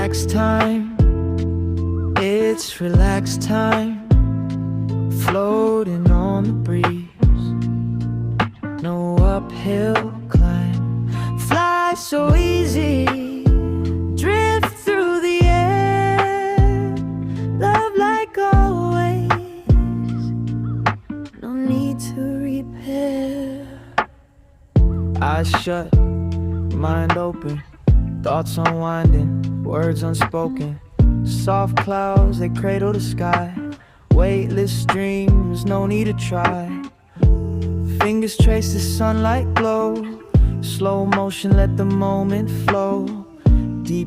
relax time. It's relax time. Floating on the breeze. No uphill climb. Fly so easy. Drift through the air. Love like always. No need to repair. Eyes shut, mind open. Thoughts unwinding, words unspoken. Soft clouds, they cradle the sky. Weightless dreams, no need to try. Fingers trace the sunlight glow. Slow motion, let the moment flow.